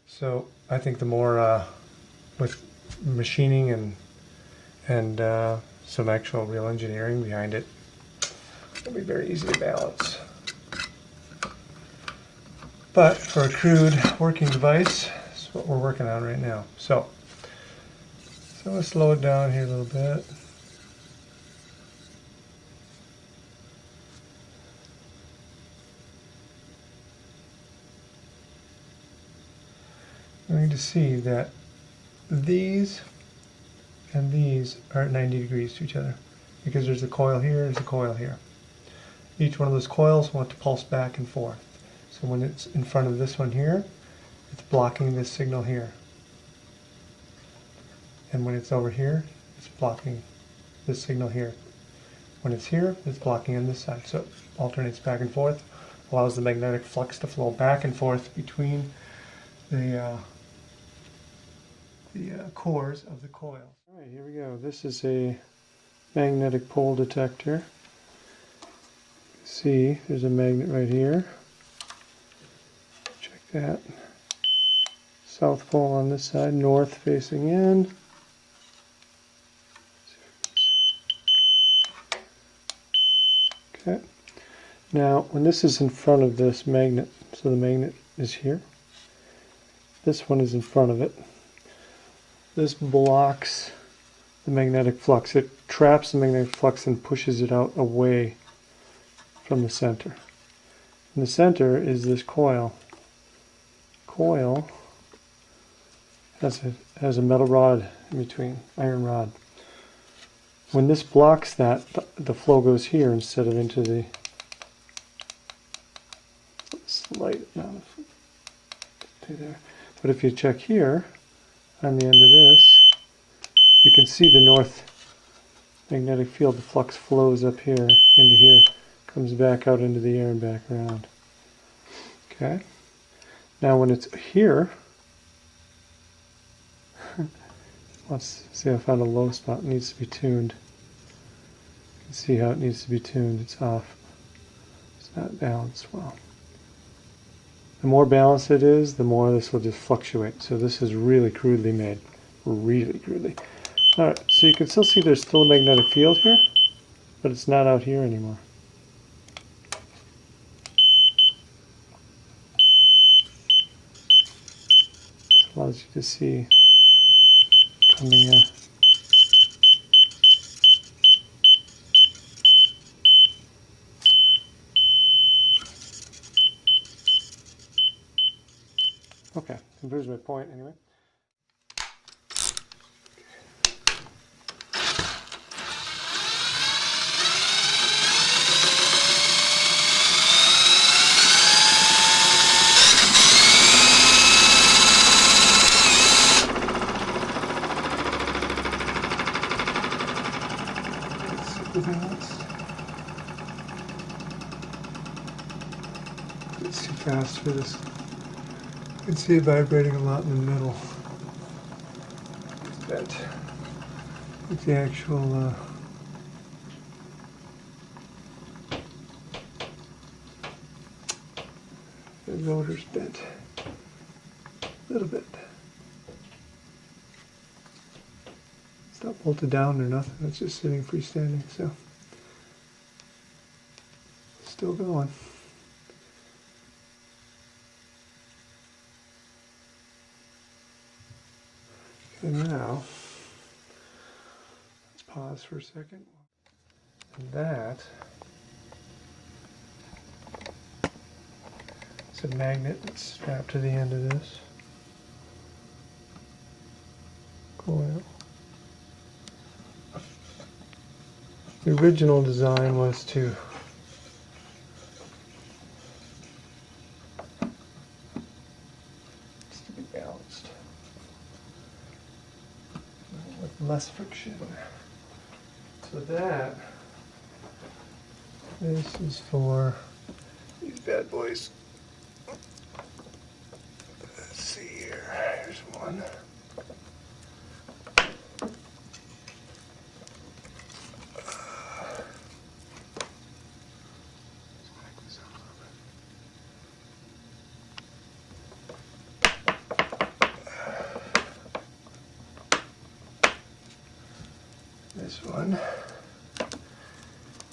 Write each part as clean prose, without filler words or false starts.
So I think the more with machining and some actual real engineering behind it, it'll be very easy to balance. But for a crude working device, that's what we're working on right now. So let's slow it down here a little bit. We're going to see that these and these are at 90 degrees to each other because there's a coil here, there's a coil here. Each one of those coils wants to pulse back and forth. So when it's in front of this one here, it's blocking this signal here. And when it's over here, it's blocking this signal here. When it's here, it's blocking on this side. So it alternates back and forth, allows the magnetic flux to flow back and forth between the cores of the coil. All right, here we go. This is a magnetic pole detector. See, there's a magnet right here. Check that. South pole on this side, north facing in. Okay. Now, when this is in front of this magnet, so the magnet is here. This one is in front of it. This blocks the magnetic flux. It traps the magnetic flux and pushes it out away from the center. And the center is this coil. Coil has a metal rod in between, iron rod. When this blocks that, the flow goes here instead of into the slight amount of there. But if you check here, on the end of this, you can see the north magnetic field. The flux flows up here into here, comes back out into the air and back around. Okay. Now when it's here, let's see, I found a low spot. It needs to be tuned. You can see how it needs to be tuned. It's off. It's not balanced well. The more balanced it is, the more this will just fluctuate. So this is really crudely made. Really crudely. Alright, so you can still see there's still a magnetic field here, but it's not out here anymore. This allows you to see coming Okay, that proves my point anyway. It's too fast for this. You can see it vibrating a lot in the middle. It's bent. It's the actual the rotor's bent a little bit. It's not bolted down or nothing. It's just sitting freestanding. So still going. And now, let's pause for a second. And that is a magnet that's strapped to the end of this coil. The original design was to be balanced with less friction. So this is for these bad boys. Let's see here. Here's one. This one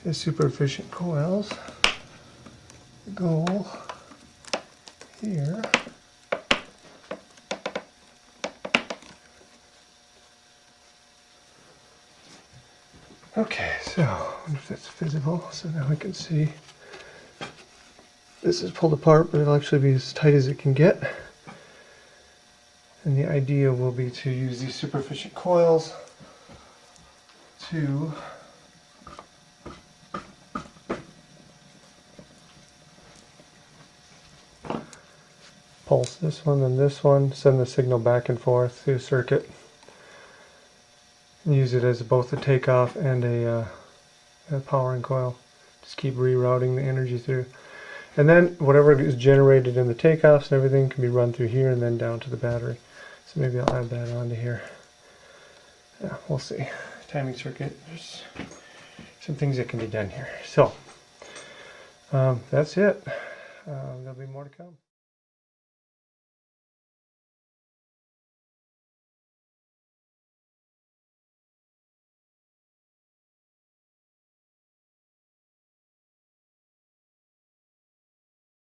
is super efficient coils. The goal here okay, so I wonder if that's visible. So now we can see this is pulled apart, but it'll actually be as tight as it can get. And the idea will be to use these super efficient coils to pulse this one and this one, send the signal back and forth through the circuit, and use it as both a takeoff and a powering coil. Just keep rerouting the energy through. And then whatever is generated in the takeoffs and everything can be run through here and then down to the battery. So maybe I'll add that onto here. Yeah, we'll see. Timing circuit, there's some things that can be done here. So, that's it. There'll be more to come.